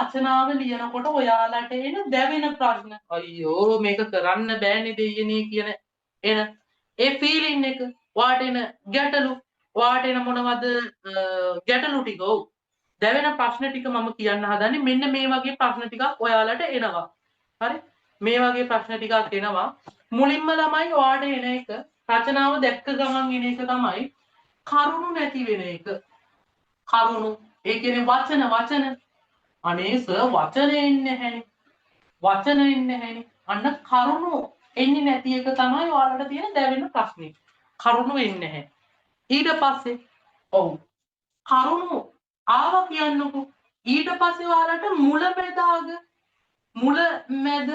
රචනාව ලියනකොට ඔයාලට එන දැවෙන ප්‍රශ්න අයියෝ මේක කරන්න බෑනේ දෙයියනේ කියන එන ඒ ෆීලින් එක වාට එන ගැටලු වාට එන මොනවද ගැටලු ටික ඔව් දැවෙන ප්‍රශ්න ටික මම කියන්න හදන්නේ මෙන්න මේ වගේ ප්‍රශ්න ටිකක් ඔයාලට එනවා හරි මේ වගේ ප්‍රශ්න ටිකක් එනවා මුලින්ම ළමයි ඔයාට එන එක රචනාව දැක්ක ගමන් එන එක තමයි කරුණු නැති වෙන එක කරුණු ඒ කියන්නේ වචන අනේ සර් වචන එන්නේ නැහැනේ වචන එන්නේ නැහැනේ අන්න කරුණු එන්නේ නැති එක තමයි ඔයාලට තියෙන දැවෙන ප්‍රශ්නේ කරුණු එන්නේ නැහැ ඊට පස්සේ ඔව් කරුණු ආවා කියන්නකෝ ඊට පස්සේ ඔයාලට මුල මැද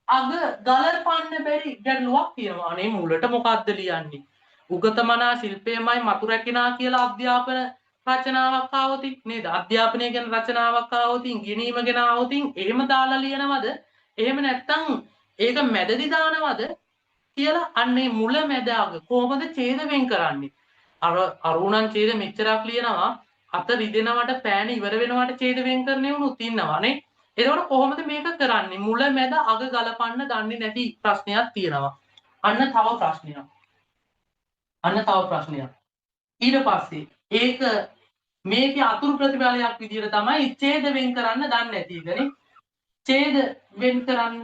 අග ගලපන්න බැරි ගැටලුවක් තියෙනවා අනේ මුලට මොකද්ද ලියන්නේ උගතමනා ශිල්පයමයි මතු රැකිනා කියලා අධ්‍යාපන රචනාවක් ආවොතින් නේද අධ්‍යාපනය ගැන රචනාවක් ආවොතින් ගිනීම ගැන ආවොතින් එහෙම දාලා ලියනවද එහෙම නැත්නම් ඒක මැදදි දානවද කියලා අන්නේ මුල මැද අග කොහොමද ඡේද වෙන් කරන්නේ අර අරුණන් ඡේද මෙච්චරක් ලියනවා අත රිදෙනවට පෑන ඉවර වෙනවට ඡේද වෙන් කරන්නේ වුණුත් ඉන්නවානේ එතකොට කොහොමද මේක කරන්නේ මුල මැද අග ගලපන්න දන්නේ නැති ප්‍රශ්නයක් තියෙනවා අන්න තව ප්‍රශ්නයක් ඊට පස්සේ ඒක මේකේ අතුරු ප්‍රතිඵලයක් විදිහට තමයි ඡේද වෙන් කරන්න දන්නේ නැති එකනේ ඡේද වෙන් කරන්න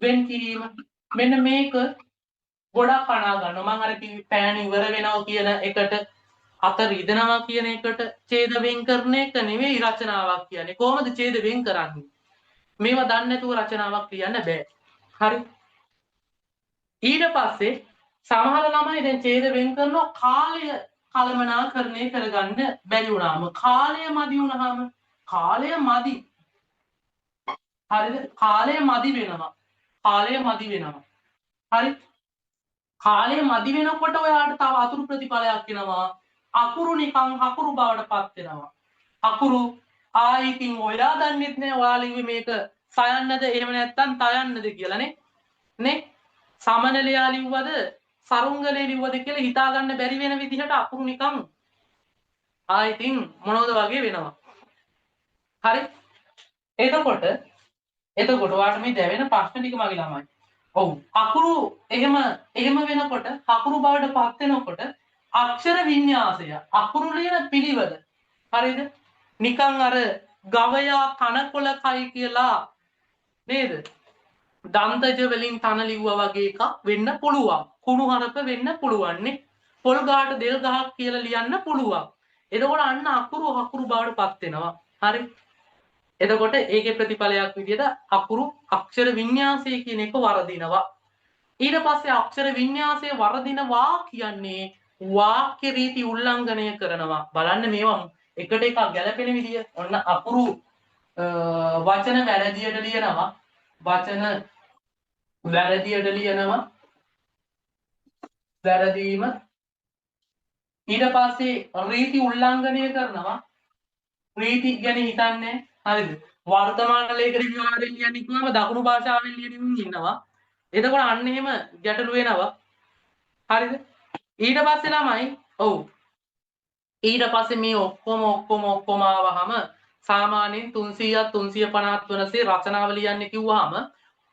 වෙන් කිරීම මෙන්න මේක ගොඩක් අනා ගන්නවා මම අර පෑන ඉවර වෙනවා කියන එකට අත රිදෙනවා කියන එකට ඡේද වෙන් කරන එක නෙවෙයි රචනාවක් කියන්නේ කොහොමද ඡේද වෙන් කරන්නේ මේවා දන්නේ නැතුව රචනාවක් ලියන්න බෑ හරි ඊට පස්සේ සමහර ළමයි දැන් ඡේද වෙන් කරනවා කාලය කළමනාකරණය කරගන්න බැරි වුණාම කාලය මදි වුණාම කාලය මදි හරිද කාලය මදි වෙනවා හරි කාලය මදි වෙනකොට ඔයාලට තව අතුරු ප්‍රතිඵලයක් එනවා අකුරු නිකන් අකුරු බවට පත් වෙනවා අකුරු ආයිකින් ඔයා දන්නෙත් නෑ ඔයාලා මේක සයන්නද එහෙම නැත්නම් තයන්නද කියලානේ නේ සමනලයා ලිව්වද සරුංගලේ ලිව්වද කියලා හිතා ගන්න බැරි වෙන විදිහට අකුරු නිකන් ආයිතින් මොනවද වගේ වෙනවා හරි එතකොට ඔයාලට මේ දැවෙන ප්‍රශ්න ටික මගේ ළමයි ඔව් අකුරු එහෙම වෙනකොට අකුරු බවට පත් වෙනකොට අක්ෂර වින්‍යාසය අකුරු ලියන පිළිවෙල හරිද නිකන් අර ගවයා තනකොළ කයි කියලා නේද දන්තජ වලින් තන ලිව්වා වගේ එකක් වෙන්න පුළුවන් කුණු හරප වෙන්න පුළුවන් නේ පොල් ගහට දෙල් ගහක් කියලා ලියන්න පුළුවන් එතකොට අන්න අකුරු බවට පත් වෙනවා හරි එතකොට ඒකේ ප්‍රතිඵලයක් විදිහට අක්ෂර වින්‍යාසය කියන එක වරදිනවා ඊට පස්සේ අක්ෂර වින්‍යාසය වරදිනවා කියන්නේ වාක්‍ය රීති උල්ලංඝනය කරනවා බලන්න මේවා එකට එකක් ගැලපෙන විදිය ඔන්න අකුරු වචන වැරදියට ලියනවා වැරදීම ඊට පස්සේ රීති උල්ලංඝනය කරනවා රීති ගැන හිතන්නේ හරිද වර්තමාන ලේඛන විවරයෙන් කියන්නේ කොහොමද දකුණු භාෂාවෙන් ලියමින් ඉන්නවා එතකොට අන්න එහෙම ගැටලු වෙනවා හරිද ඊට පස්සේ ළමයි ඔව් ඊට පස්සේ මේ ඔක්කොම ආවහම සාමාන්‍යයෙන් 300ක් 350ක් වනසේ රචනාව ලියන්න කිව්වහම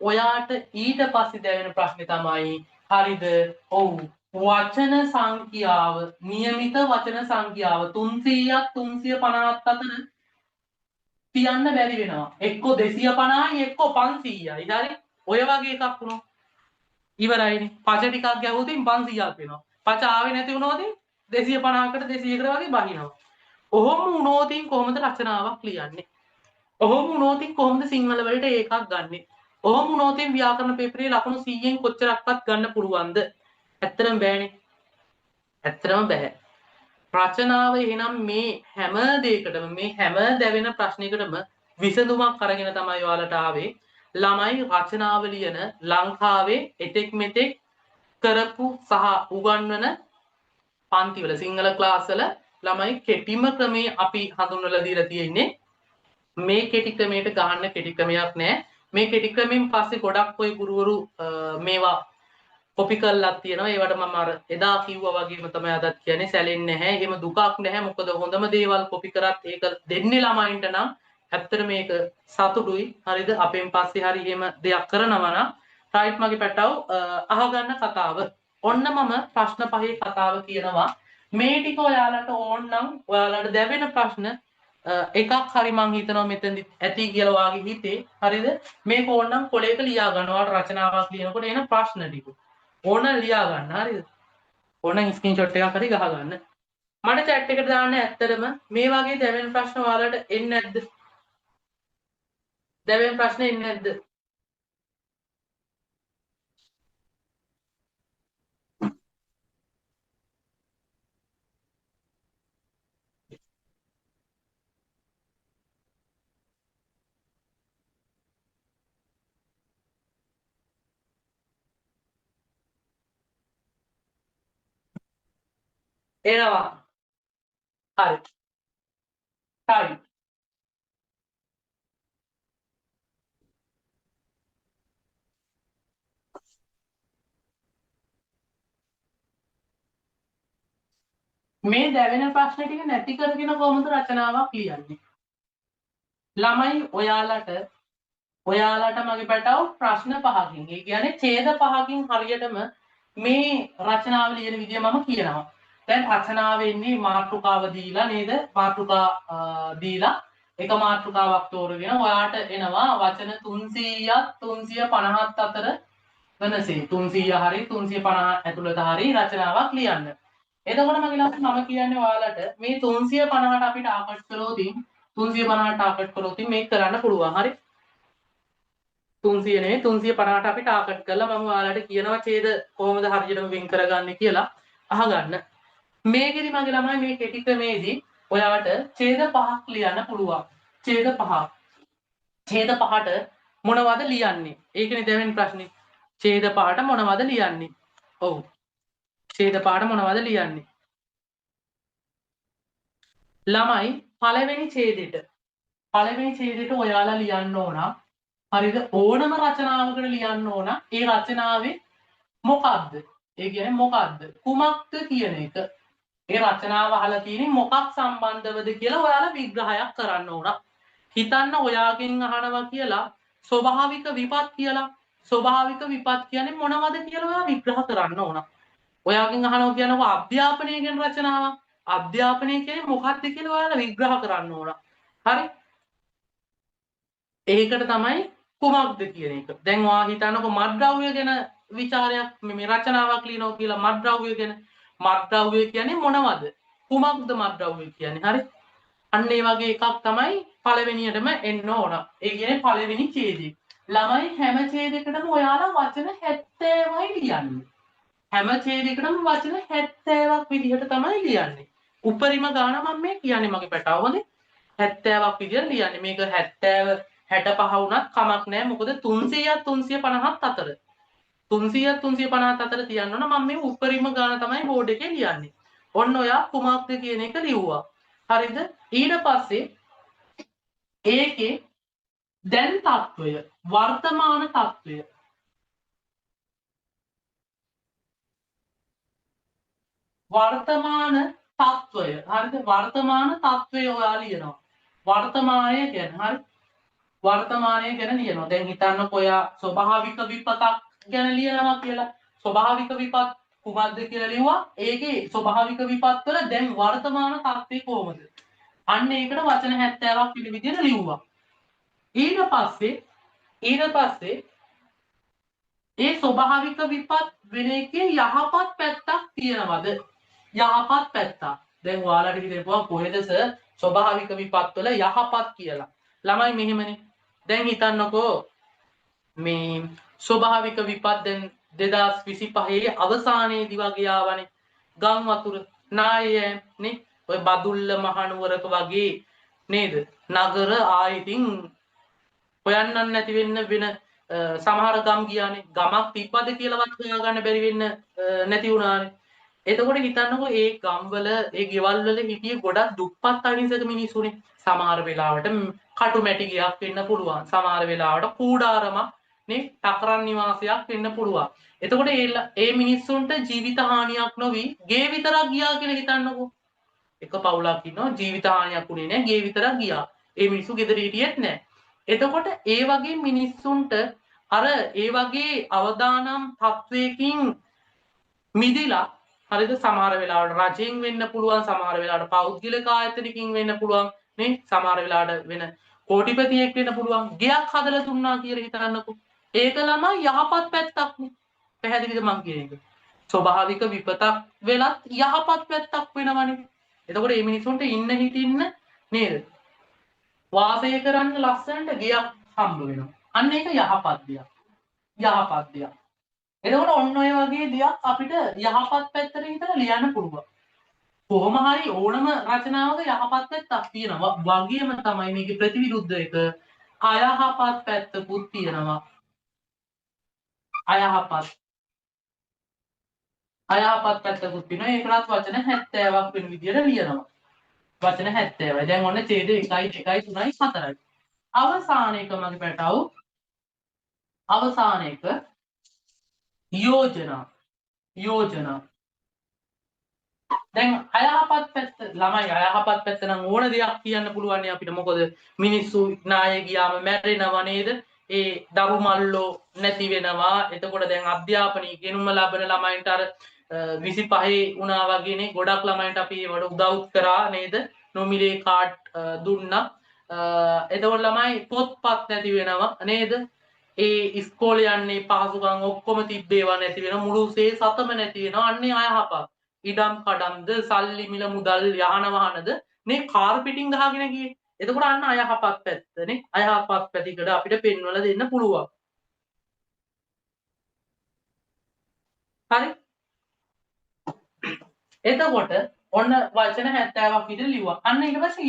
ඔයාට ඊට පස්සේ දැවෙන ප්‍රශ්නේ තමයි හරිද ඔව් වචන සංඛ්‍යාව નિયમિત වචන සංඛ්‍යාව 300ක් 350ක් අතර තියන්න බැරි වෙනවා එක්ක 250යි එක්ක 500යි හරි ඔය වගේ එකක් වුණොත් ඉවරයිනේ පච ටිකක් ගැහුවොතින් 500ක් වෙනවා පච ආවේ නැති වුණොත් 250කට 200කට වගේ බහිනවා ඔහොම වුණොතින් කොහොමද රචනාවක් ලියන්නේ ඔහොම වුණොතින් කොහොමද සිංහල වලට ඒකක් ගන්නෙ ඔහොම වුණොතින් ව්‍යාකරණ පේපරේ ලකුණු 100න් කොච්චරක්වත් ගන්න පුළුවන්ද ඇත්තටම බෑ රචනාව එහෙනම් මේ හැම දෙයකටම මේ හැම දැවෙන ප්‍රශ්නයකටම විසඳුමක් අරගෙන තමයි ඔයාලට ආවේ ළමයි රචනාව ලියන ලංකාවේ එතෙක් මෙතෙක් කරපු සහ උගන්වන පන්තිවල සිංහල ක්ලාස් වල ළමයි කෙටිම ක්‍රමේ අපි හඳුන්වලා දීලා තියෙන්නේ මේ කෙටි ක්‍රමයට ගහන්න කෙටි ක්‍රමයක් නෑ මේ කෙටි ක්‍රමෙන් පස්සේ ගොඩක් ඔය ගුරුවරු මේවා කොපි කරලා තියෙනවා. ඒවට මම අර එදා කිව්වා වගේම තමයි අදත් කියන්නේ සැලෙන්නේ නැහැ. එහෙම දුකක් නැහැ. මොකද හොඳම දේවල් කොපි කරත් ඒක දෙන්නේ ළමයින්ට නම් ඇත්තට මේක සතුටුයි. හරිද? අපෙන් පස්සේ හරි එහෙම දෙයක් කරනවා නම් රයිට් මගේ පැටව අහගන්න කතාව. ඔන්න මම ප්‍රශ්න පහේ කතාව කියනවා. මේ ටික ඔයාලට ඕන නම් ඔයාලට දැවෙන ප්‍රශ්න එකක් හරි මං හිතනවා මෙතනදි ඇති කියලා වාගේ හිතේ. හරිද? මේක ඕනනම් කොලයක ලියා ගන්නවා. රචනාවක් ලියනකොට එන ප්‍රශ්න ටික. ඕන ලියා ගන්න. හරිද? ඕන ස්ක්‍රීන්ෂොට් එකක් හරි ගහ ගන්න. මට chat එකට දාන්න ඇත්තටම මේ වගේ දැවෙන ප්‍රශ්න ඔයාලට එන්නේ නැද්ද? දැවෙන ප්‍රශ්න එන්නේ නැද්ද? එනවා. හරි. හරි. මේ දැවෙන ප්‍රශ්න ටික නැති කරගෙන කොහොමද රචනාවක් ලියන්නේ? ළමයි ඔයාලට මගේ පැටව ප්‍රශ්න පහකින්. ඒ කියන්නේ ඡේද පහකින් හරියටම මේ රචනාව ලියන විදිය මම කියනවා. දැන් රචනාව වෙන්නේ මාතෘකාව දීලා නේද? මාතෘකා දීලා එක මාතෘකාවක් තෝරගෙන ඔයාට එනවා වචන 300ත් 350ත් අතර වෙනසේ 300 හරි 350 ඇතුළත හරි රචනාවක් ලියන්න. එතකොට මගේ ළමයි මම කියන්නේ ඔයාලට මේ 350ට අපිට ආකට් කළොත් 350ට ආකට් කළොත් මේක කරන්න පුළුවන්. හරි? 300 නෙවෙයි 350ට අපිට ආකට් කරලා මම ඔයාලට කියනවා ඡේද කොහොමද හරියටම වෙන් කරගන්නේ කියලා අහගන්න. මේකෙදි මගේ ළමයි මේ කෙටි ක්‍රමේදී ඔයාට ඡේද පහක් ලියන්න පුළුවන්. ඡේද පහක්. ඡේද පහට මොනවද ලියන්නේ? ඒකනේ දෙවෙනි ප්‍රශ්නේ. ඡේද පහට මොනවද ලියන්නේ? ඔව්. ඡේද පහට මොනවද ලියන්නේ? ළමයි පළවෙනි ඡේදෙට ඔයාලා ලියන්න ඕන. හරිද? ඕනම රචනාවකට ලියන්න ඕන. ඒ රචනාවේ මොකක්ද? ඒ කියන්නේ මොකක්ද? කුමක්ද කියන එක. ඒ රචනාව අහලා තියෙන්නේ මොකක් සම්බන්ධවද කියලා ඔයාලා විග්‍රහයක් කරන්න ඕන. හිතන්න ඔයාගෙන් අහනවා කියලා ස්වභාවික විපත් කියලා. ස්වභාවික විපත් කියන්නේ මොනවද කියලා ඔයා විග්‍රහ කරන්න ඕන. ඔයාගෙන් අහනවා කියනකො අධ්‍යාපනය ගැන රචනාවක්. අධ්‍යාපනය කියන්නේ මොකක්ද කියලා ඔයාලා විග්‍රහ කරන්න ඕන. හරි? ඒකට තමයි කුමක්ද කියන එක. දැන් ඔයා හිතන්නකො මත්ද්‍රව්‍ය ගැන විචාරයක් මේ රචනාවක් ලියනවා කියලා මත්ද්‍රව්‍ය ගැන. මත්ද්‍රව්‍ය කියන්නේ මොනවද? කුමක්ද මත්ද්‍රව්‍ය කියන්නේ? හරි? අන්න ඒ වගේ එකක් තමයි පළවෙනියටම එන්න ඕන. ඒ කියන්නේ පළවෙනි ඡේදය. ළමයි හැම ඡේදයකටම ඔයාලා වචන 70යි ලියන්නේ. හැම ඡේදයකටම වචන 70ක් විදිහට තමයි ලියන්නේ. උපරිම ගාන මම මේ කියන්නේ මගේ පැටව හොඳේ 70ක් විදිහට ලියන්නේ. මේක 70 65 වුණත් කමක් නැහැ. මොකද 300ත් 350ත් අතර 300ත් 350ත් අතර තියන්න ඕන. මම මේ උපරිම ගාන තමයි බෝඩ් එකේ ලියන්නේ. ඔන්න ඔයා කුමක්ද කියන එක ලිව්වා. හරිද? ඊට පස්සේ ඒකේ දැන් තත්වය වර්තමාන තත්වය හරිද? වර්තමාන තත්වය ඔයා ලියනවා. වර්තමානය ගැන හරි වර්තමානය ගැන ලියනවා. දැන් හිතන්නකො ඔයා ස්වභාවික විපතක් ගැන ලියනවා කියලා. ස්වභාවික විපත් කුමක්ද කියලා ලිව්වා. ඒකේ ස්වභාවික විපත් වල දැන් වර්තමාන තත්ත්වය කොහොමද? අන්න ඒකට වචන 70ක් පිළ විදිහට ලිව්වා. ඊට පස්සේ ඒ ස්වභාවික විපත් වෙන එකේ යහපත් පැත්තක් තියෙනවද? යහපත් පැත්තක්. දැන් ඔයාලට හිතෙනවා කොහෙද සර් ස්වභාවික විපත් වල යහපත් කියලා. ළමයි මෙහෙමනේ. දැන් හිතන්නකෝ මේ ස්වභාවික විපත් දැන් 2025 අවසානයේදී වගේ ආවනේ. ගම් වතුර නායයන් නේ ඔය බදුල්ල මහනුවරක වගේ නේද? නගර ආයිතින් හොයන්නත් නැති වෙන්න වෙන සමහර ගම් ගියානේ. ගමක් තිබ්බද කියලාවත් හොයාගන්න බැරි වෙන්න නැති වුණානේ. එතකොට හිතන්නකෝ ඒ ගම්වල ඒ ගෙවල් වල හිටියේ ගොඩක් දුප්පත් අහිංසක මිනිස්සුනේ. සමහර වෙලාවට කටු මැටි ගයක් වෙන්න පුළුවන්. සමහර වෙලාවට කූඩාරමක් නේ ටකරන් නිවාසයක් වෙන්න පුළුවන්. එතකොට ඒ මිනිස්සුන්ට ජීවිත හානියක් නොවි ගේ විතරක් ගියා කියලා හිතන්නකෝ. එක පවුලක් ඉන්නවා ජීවිත හානියක් උනේ නැහැ ගේ විතරක් ගියා. ඒ මිනිස්සු ගෙදර හිටියෙත් නැහැ. එතකොට ඒ වගේ මිනිස්සුන්ට අර ඒ වගේ අවදානම් තත්වයකින් මිදිලා හරිද සමහර වෙලාවට රජයෙන් වෙන්න පුළුවන් සමහර වෙලාවට පෞද්ගලික ආයතනකින් වෙන්න පුළුවන් නේ සමහර වෙලාවට වෙන කෝටිපතියෙක් වෙන්න පුළුවන් ගයක් හදලා දුන්නා කියලා හිතන්නකෝ ඒක ළමයි යහපත් පැත්තක් නේ පැහැදිලිද මං කියන එක ස්වභාවික විපතක් වෙලත් යහපත් පැත්තක් වෙනවනේ එතකොට මේ මිනිසුන්ට ඉන්න හිටින්න නේද වාසය කරන්න ලස්සනට ගයක් හම්බ වෙනවා අන්න ඒක යහපත් දෙයක් යහපත් දෙයක් එතකොට ඔන්න ඔය වගේ දෙයක් අපිට යහපත් පැත්තට හිතලා ලියන්න පුළුවන්. කොහොම හරි ඕනම රචනාවක යහපත් පැත්තක් තියෙනවා. වගේම තමයි මේකේ ප්‍රතිවිරුද්ධ එක අයහපත් පැත්තකුත් තියෙනවා. අයහපත් පැත්තකුත් තියෙනවා. ඒකලත් වචන 70ක් වෙන විදියට ලියනවා. වචන 70යි. දැන් ඔන්න ඡේද 1 1 3යි 4යි. අවසාන එක මගේ පැටව අවසාන එක යෝජනා දැන් අයහපත් පැත්ත ළමයි අයහපත් පැත්ත නම් ඕන දෙයක් කියන්න පුළුවන් අපිට මොකද මිනිස්සු නාය ගියාම මැරෙනවා නේද ඒ දරු මල්ලෝ නැති වෙනවා එතකොට දැන් අධ්‍යාපනයේ ගෙනුම ලබන ළමයින්ට අර 25 වුණා වගේනේ ගොඩක් ළමයින්ට අපි ඒවට උදව් කරා නේද නොමිලේ කාඩ් දුන්නා එතකොට ළමයි පොත්පත් නැති වෙනවා නේද ඒ ඉස්කෝලේ යන්නේ පහසුකම් ඔක්කොම තිබ්බේවා නැති වෙනවා මුළු සේ සතම නැති වෙනවා අන්නේ අයහපත් ඉඩම් කඩම්ද සල්ලි මිල මුදල් යාන වාහනද මේ කාර් පිටින් ගහගෙන ගියේ. එතකොට අන්න අයහපත් පැත්තනේ. අයහපත් පැතිකඩ අපිට පෙන්වලා දෙන්න පුළුවන්. හරි. එතකොට ඔන්න වචන 70ක් විතර ලිව්වා. අන්න ඊට පස්සේ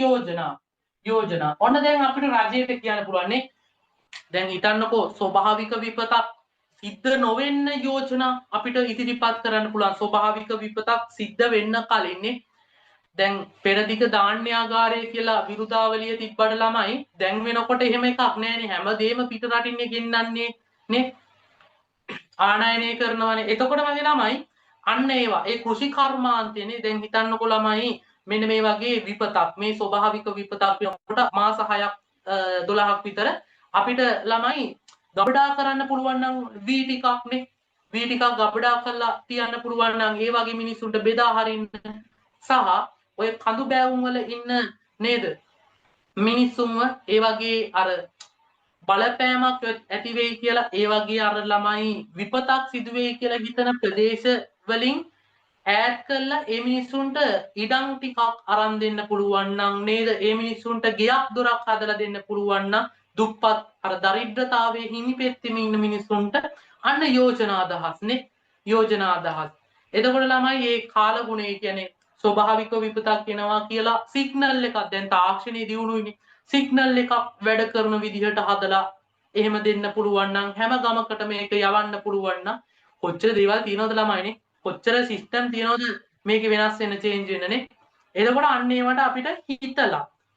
යෝජනා. ඔන්න දැන් අපිට රජයට කියන්න පුළුවන් නේ. දැන් හිතන්නකෝ ස්වභාවික විපතක් සිද්ධ නොවෙන්න යෝජනා අපිට ඉදිරිපත් කරන්න පුළුවන් ස්වභාවික විපතක් සිද්ධ වෙන්න කලින්නේ දැන් පෙරදිග ධාන්‍යාගාරය කියලා විරුදාවලිය තිබ්බට ළමයි දැන් වෙනකොට එහෙම එකක් නෑනේ හැමදේම පිට රටින්නේ ගෙන්නන්නේ නේ ආනයනය කරනවනේ එතකොට මගේ ළමයි අන්න ඒවා ඒ කෘෂි කර්මාන්තයනේ දැන් හිතන්නකෝ ළමයි මෙන්න මේ වගේ විපතක් මේ ස්වභාවික විපතක් වෙනකොට මාස 6ක් 12ක් විතර අපිට ළමයි ගබඩා කරන්න පුළුවන් නම් වී ටිකක්නේ වී ටිකක් ගබඩා කරලා තියන්න පුළුවන් නම් ඒ වගේ මිනිස්සුන්ට බෙදා හරින්න සහ ඔය කඳු බෑවුම් වල ඉන්න නේද මිනිස්සුන්ව ඒ වගේ අර බලපෑමක් ඇති වෙයි කියලා ඒ වගේ අර ළමයි විපතක් සිදු වෙයි කියලා හිතන ප්‍රදේශ වලින් ඈඩ් කරලා ඒ මිනිස්සුන්ට ඉඩම් ටිකක් අරන් දෙන්න පුළුවන් නම් නේද ඒ මිනිස්සුන්ට ගෙයක් දොරක් හදලා දෙන්න පුළුවන් නම් දුප්පත් අර දරිද්‍රතාවයේ හිමි පෙත්තෙම ඉන්න මිනිස්සුන්ට අන්න යෝජනා අදහස්නේ යෝජනා අදහස් එතකොට ළමයි මේ කාලගුණය කියන්නේ ස්වභාවික විපතක් වෙනවා කියලා සිග්නල් එකක් දැන් තාක්ෂණයේ දියුණුවනේ සිග්නල් එකක් වැඩ කරන විදිහට හදලා එහෙම දෙන්න පුළුවන් නම් හැම ගමකටම මේක යවන්න පුළුවන් නම් කොච්චර දේවල් තියෙනවද ළමයිනේ කොච්චර සිස්ටම් තියෙනවද මේක වෙනස් වෙන චේන්ජ් වෙනනේ එතකොට අන්න ඒවට අපිට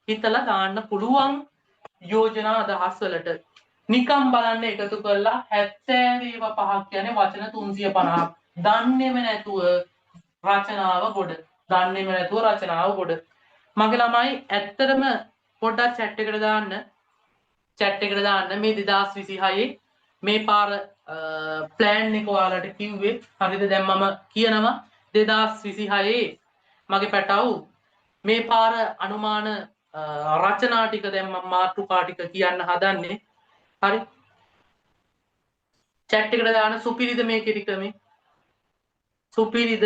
හිතලා දාන්න පුළුවන් යෝජනා අදහස් වලට නිකම් බලන්න එකතු කරලා 70 ඒවා පහක් කියන්නේ වචන 350ක් දන්නේම නැතුව රචනාව ගොඩ මගේ ළමයි ඇත්තටම පොඩ්ඩක් chat එකට දාන්න මේ 2026 මේ පාර ප්ලෑන් එක ඔයාලට කිව්වේ හරිද දැන් මම කියනවා 2026 මගේ පැටවු මේ පාර අනුමාන රචනා ටික දැන් මම මාතෘකා ටික කියන්න හදන්නේ හරි chat එකට දාන්න සුපිරිද මේ කිරි ක්‍රමේ සුපිරිද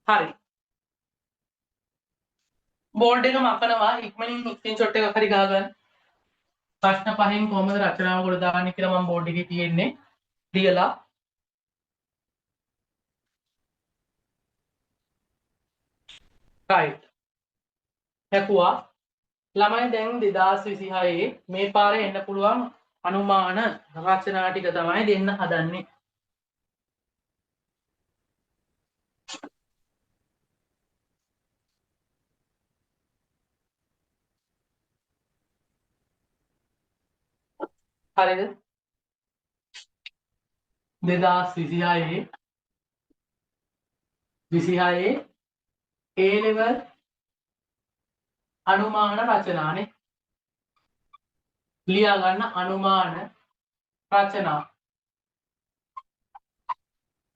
හරි බෝල්ඩ් එක මකනවා ඉක්මනින් ස්ක්‍රීන්ෂොට් එකක් හරි ගහගන්න ප්‍රශ්න පහෙන් කොහොමද රචනාව ගොඩ දාන්නේ කියලා මම බෝඩ් එකේ තියෙන්නේ ලියලා right හැකුවා ළමයි දැන් 2026 මේ පාරේ එන්න පුළුවන් අනුමාන රචනා ටික තමයි දෙන්න හදන්නේ. හරිද? 2026 A level අනුමාන රචනානේ. ලියා ගන්න අනුමාන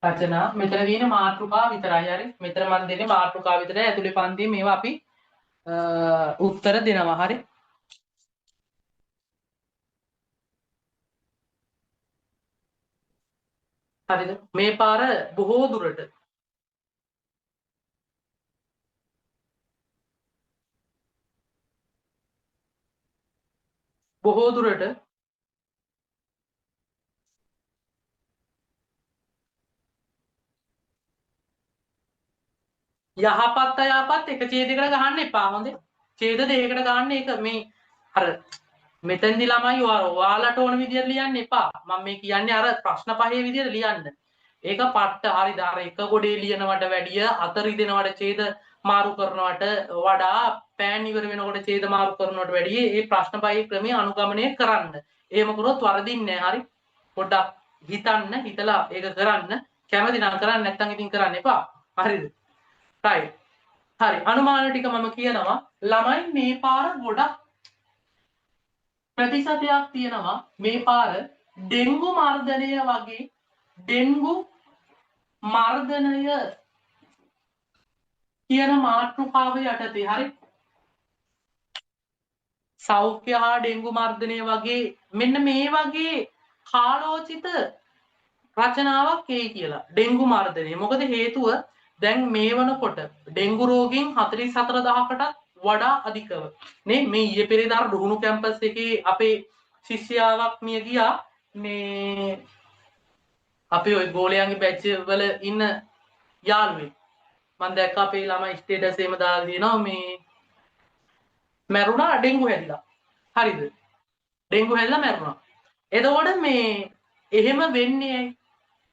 රචනා. මෙතන තියෙන මාතෘකාව විතරයි. හරි. මෙතන මම දෙන්නේ මාතෘකාව විතරයි. ඇතුලේ පන්තියේ මේවා අපි උත්තර දෙනවා. හරි. හරිද? මේ පාර බොහෝ දුරට යහපත් අයහපත් එක ඡේදයකට ගහන්න එපා. හොඳේ. ඡේද දෙකකට ගන්න එක මේ අර මෙතෙන්දි ළමයි ඔයාලට ඕන විදියට ලියන්න එපා. මම මේ කියන්නේ අර ප්‍රශ්න පහේ විදියට ලියන්න. ඒක පට්ට හරිද? අර එක ගොඩේ ලියනවට වැඩිය අතර ඉදෙනවට ඡේද මාරු කරනවට වඩා පෑන් ඉවර වෙනකොට ඡේද මාරු කරනවට වැඩිය මේ ප්‍රශ්න පහේ ක්‍රමය අනුගමනය කරන්න. එහෙම කරොත් වරදින්නේ නැහැ. හරි. පොඩ්ඩක් හිතන්න, හිතලා ඒක කරන්න. කැමති නම් කරන්න, නැත්නම් ඉතින් කරන්න එපා. හරිද? right. හරි. අනුමාන ටික මම කියනවා. ළමයි මේ පාර ගොඩක් ප්‍රතිශතයක් තියෙනවා මේ පාර ඩෙන්ගු මර්ධනය වගේ ඩෙන්ගු මර්ධනය කියන මාතෘකාව යටතේ. හරි. සෞඛ්‍ය හා ඩෙන්ගු මර්ධනය වගේ මෙන්න මේ වගේ කාලෝචිත රචනාවක් එයි කියලා. ඩෙන්ගු මර්ධනය. මොකද හේතුව දැන් මේ වනකොට ඩෙන්ගු රෝගීන් 44000කටත් වඩා අධිකව නේ මේ ඊයේ පෙරේදා රුහුණු කැම්පස් එකේ අපේ ශිෂ්‍යාවක් මිය ගියා. මේ අපේ ওই ගෝලයන්ගේ බැච් වල ඉන්න යාළුවෙක්. මම දැක්ක අපේ ළමයි ස්ටේටස් එකේම දාලා දිනවා මේ මැරුණා ඩෙන්ගු හැදිලා. හරිද? ඩෙන්ගු හැදිලා මැරුණා. එතකොට මේ එහෙම වෙන්නේ ඇයි?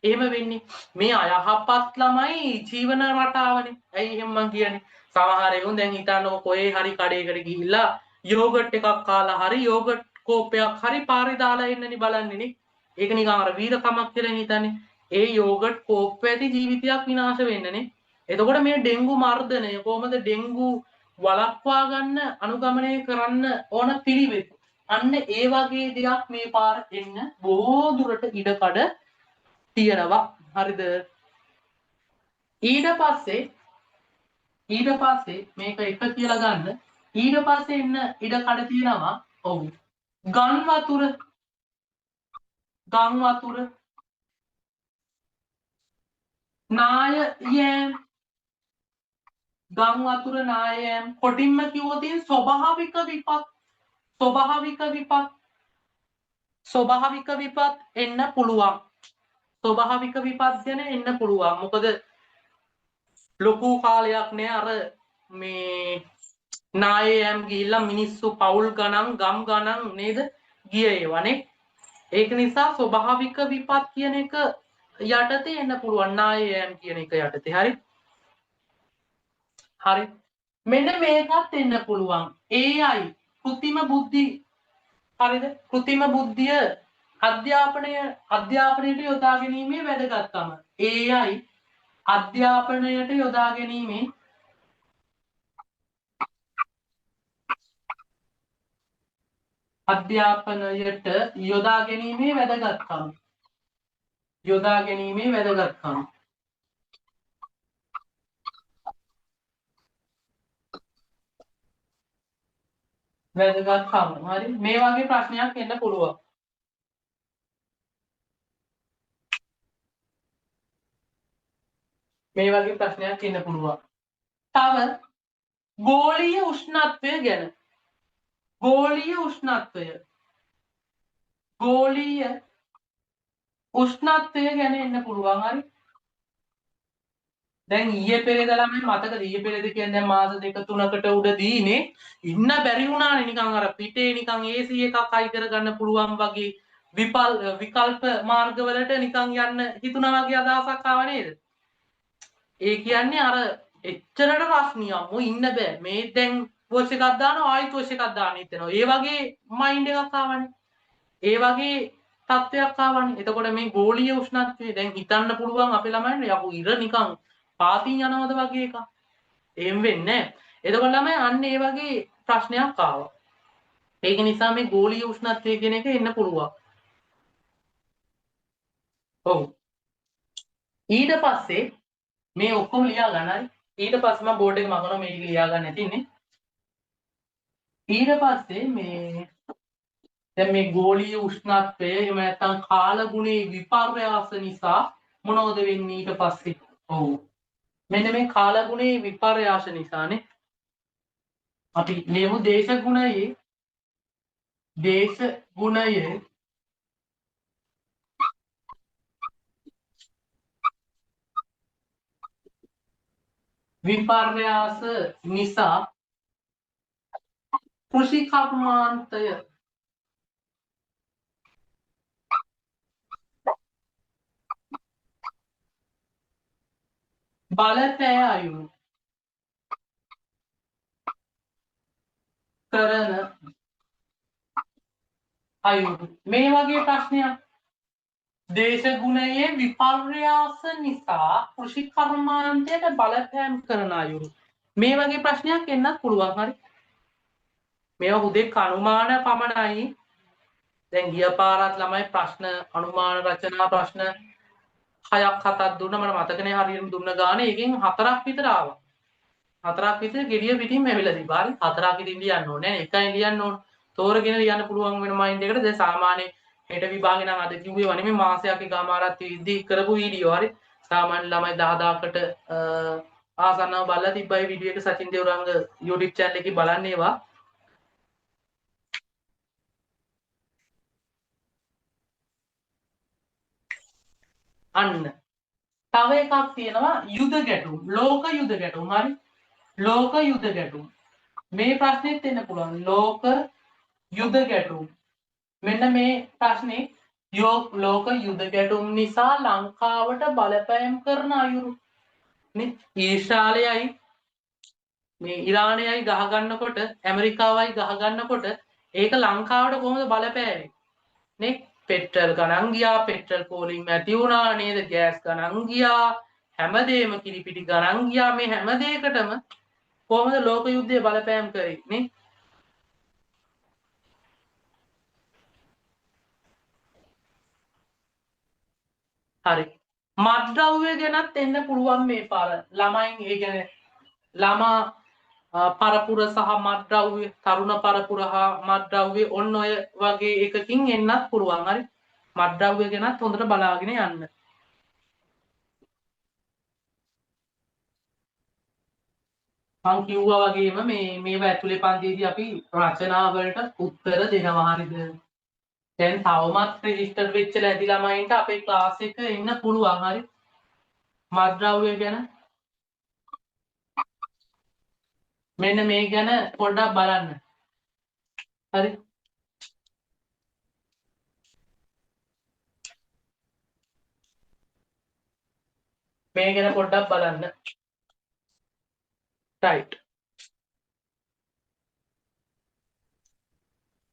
එහෙම වෙන්නේ මේ අයහපත් ළමයි ජීවන රටාවනේ. ඇයි එහෙම මං කියන්නේ? සමහර ඒගොල්ලෝ දැන් හිතන්නකො කොහේ හරි කඩේකට ගිහිල්ලා යෝගට් එකක් කාලා හරි යෝගට් කෝප්පයක් හරි පාරේ දාලා එන්නනේ බලන්නේ නේ. ඒක නිකන් අර වීරකමක් කියලා හිතන්නේ. ඒ යෝගට් කෝප්ප ඇති ජීවිතයක් විනාශ වෙන්නනේ. එතකොට මේ ඩෙන්ගු මර්ධනය කොහොමද ඩෙන්ගු වළක්වා ගන්න අනුගමනය කරන්න ඕන පිළිවෙත්. අන්න ඒ වගේ දෙයක් මේ පාර එන්න බොහෝ දුරට ඉඩකඩ තියෙනවා. හරිද? ඊට පස්සේ මේක එක කියලා ගන්න. ඊට පස්සේ එන්න ඉඩකඩ තියෙනවා. ඔව්. ගම් වතුර නායයන් ගම් වතුර නායයන් කොටින්ම කිව්වොත් ස්වභාවික විපත් එන්න පුළුවන්. ස්වභාවික විපත් ගැන එන්න පුළුවන්. මොකද ලොකු කාලයක් නෑ අර මේ නායයන් ගිහිල්ලා මිනිස්සු පවුල් ගණන් ගම් ගණන් නේද ගිය ඒවනේ. ඒක නිසා ස්වභාවික විපත් කියන එක යටතේ එන්න පුළුවන් නායයන් කියන එක යටතේ. හරි. මෙන්න මේකත් එන්න පුළුවන්. AI කෘත්‍රිම බුද්ධි. හරිද? කෘත්‍රිම බුද්ධිය අධ්‍යාපනයට යොදා ගැනීමේ වැදගත්කම. AI අධ්‍යාපනයට යොදා ගැනීමේ වැදගත්කම. හරි. මේ වගේ ප්‍රශ්නයක් එන්න පුළුවන්. තව ගෝලීය උෂ්ණත්වය ගැන. ගෝලීය උෂ්ණත්වය ගැන එන්න පුළුවන්. හරි. දැන් ඊයේ පෙරේද ළමයි මතකද ඊයේ පෙරේද කියන්නේ දැන් මාස දෙක තුනකට උඩදීනේ ඉන්න බැරි වුණානේ නිකන් අර පිටේ නිකන් AC එකක් අයි කරගන්න පුළුවන් වගේ විකල්ප මාර්ගවලට නිකන් යන්න හිතුණා වගේ අදහසක් ආව නේද? ඒ කියන්නේ අර එච්චරට රස්නියක් මො ඉන්න බෑ මේ දැන් වොච් එකක් දානවා ආයෙත් වොච් එකක් දාන්න හිතෙනවා. ඒ වගේ මයින්ඩ් එකක් ආවනේ. ඒ වගේ තත්ත්වයක් ආවනේ. එතකොට මේ ගෝලීය උෂ්ණත්වය දැන් හිතන්න පුළුවන් අපේ ළමයින්ට යකෝ ඉර නිකන් පාතින් යනවද වගේ එකක්. එහෙම වෙන්නේ නැහැ. එතකොට ළමයි අන්න ඒ වගේ ප්‍රශ්නයක් ආවා. ඒක නිසා මේ ගෝලීය උෂ්ණත්වය කියන එක එන්න පුළුවන්. ඔව්. ඊට පස්සේ මේ ඔක්කොම ලියා ගන්න. ඊට පස්සේ මම බෝඩ් එකේ මගනවා මේක ලියා ගන්න නැතිනේ. ඊට පස්සේ මේ දැන් මේ ගෝලීය උෂ්ණත්වය එහෙම නැත්නම් කාලගුණයේ විපර්යාස නිසා මොනවද වෙන්නේ ඊට පස්සේ? ඔව්. මෙන්න මේ කාලගුණයේ විපර්යාස නිසානේ අපි ලියමු දේශගුණයේ විපර්යාස නිසා කෘෂි කර්මාන්තය බලපෑ අයුරු කරන අයුරු මේ වගේ ප්‍රශ්නයක් දේශගුණයේ විපර්යාස නිසා කෘෂි කර්මාන්තයට බලපෑම් කරන අයුරු මේ වගේ ප්‍රශ්නයක් එන්නත් පුළුවන් හරි මේවා හුදෙක් අනුමාන පමණයි දැන් ගිය පාරත් ළමයි ප්‍රශ්න අනුමාන රචනා ප්‍රශ්න 6ක් 7ක් දුන්නා මට මතක නෑ හරියටම දුන්න ගානේ එකෙන් 4ක් විතර ආවා 4ක් විතර ගෙඩිය පිටින්ම ඇවිල්ලා තිබ්බා හරි 4ක් ඉතින් ලියන්න ඕනේ නෑ එකයි ලියන්න ඕන තෝරගෙන ලියන්න පුළුවන් වෙන මයින්ඩ් එකකට දැන් සාමාන්‍ය හෙට විභාගේ නම් අද කිව්වේ වනේ මාසයක් එකමාරක් තියදී කරපු වීඩියෝ හරි සාමාන්‍ය ළමයි 10000කට ආසන්නව බලලා තිබ්බයි වීඩියෝ එක සචින් දේවරංග YouTube channel එකේ බලන්න ඒවා අන්න තව එකක් තියෙනවා යුද ගැටුම් ලෝක යුද ගැටුම් හරි ලෝක යුද ගැටුම් මේ ප්‍රශ්නෙත් එන්න පුළුවන් ලෝක යුද ගැටුම් මෙන්න මේ ප්‍රශ්නේ ලෝක යුද ගැටුම් නිසා ලංකාවට බලපෑම් කරන අයුරු නේ ඊශ්‍රායලයයි මේ ඉරානයයි ගහගන්නකොට ඇමරිකාවයි ගහගන්නකොට ඒක ලංකාවට කොහොමද බලපෑවේ නේ පෙට්‍රල් ගණන් ගියා පෙට්‍රල් පෝලිං ඇති වුණා නේද ගෑස් ගණන් ගියා හැමදේම කිරිපිටි ගණන් ගියා මේ හැම දෙයකටම කොහොමද ලෝක යුද්ධය බලපෑම් කරේ නේ හරි මත්ද්‍රව්‍ය ගැනත් එන්න පුළුවන් මේ පාර ළමයින් ඒ කියන්නේ ළමා පරපුර සහ මත්ද්‍රව්‍ය තරුණ පරපුර හා මත්ද්‍රව්‍ය ඔන්න ඔය වගේ එකකින් එන්නත් පුළුවන් හරි මත්ද්‍රව්‍ය ගැනත් හොඳට බලාගෙන යන්න මං කිව්වා වගේම මේවා ඇතුලේ පන්තියේදී අපි රචනා වලට උත්තර දෙනවා හරිද දැන් තවමත් රෙජිස්ටර් වෙච්ච නැති ළමයින්ට අපේ ක්ලාස් එක එන්න පුළුවන් හරි මත්ද්‍රව්‍ය ගැන මෙන්න මේ ගැන පොඩ්ඩක් බලන්න හරි මේ ගැන පොඩ්ඩක් බලන්න රයිට්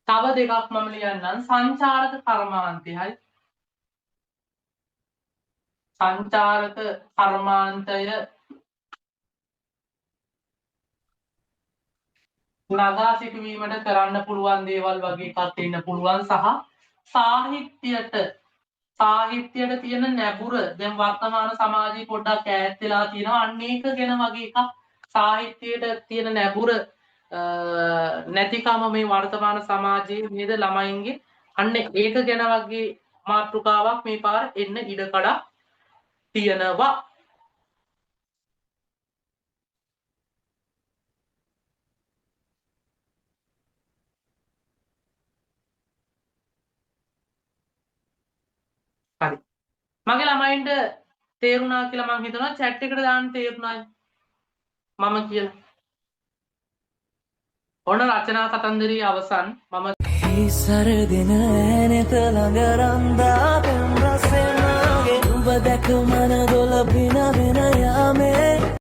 තව දෙකක් මම ලියන්නම් සංචාරක කර්මාන්තය හරි සංචාරක කර්මාන්තය නගා සිටුවීමට කරන්න පුළුවන් දේවල් වගේ එකක් එන්න පුළුවන් සහ සාහිත්‍යයට තියෙන නැඹුර දැන් වර්තමාන සමාජයේ පොඩ්ඩක් ඈත් වෙලා තියෙනවා අන්න ඒක ගැන වගේ එකක් සාහිත්‍යයට තියෙන නැඹුර නැතිකම මේ වර්තමාන සමාජයේ නේද ළමයින්ගේ අන්න ඒක ගැන වගේ මාතෘකාවක් මේ පාර එන්න ඉඩකඩක් තියෙනවා හරි මගේ ළමයින්ට තේරුණා කියලා මං හිතනවා chat එකට දාන්න තේරුණායි මම කියලා. ඔන්න රචනා කතන්දරයේ අවසන් මම සරදින ඇනෙත ළඟරන්දා පෙම් රසෙනගේ උඹ දැක මන දොල පින වෙන යාමේ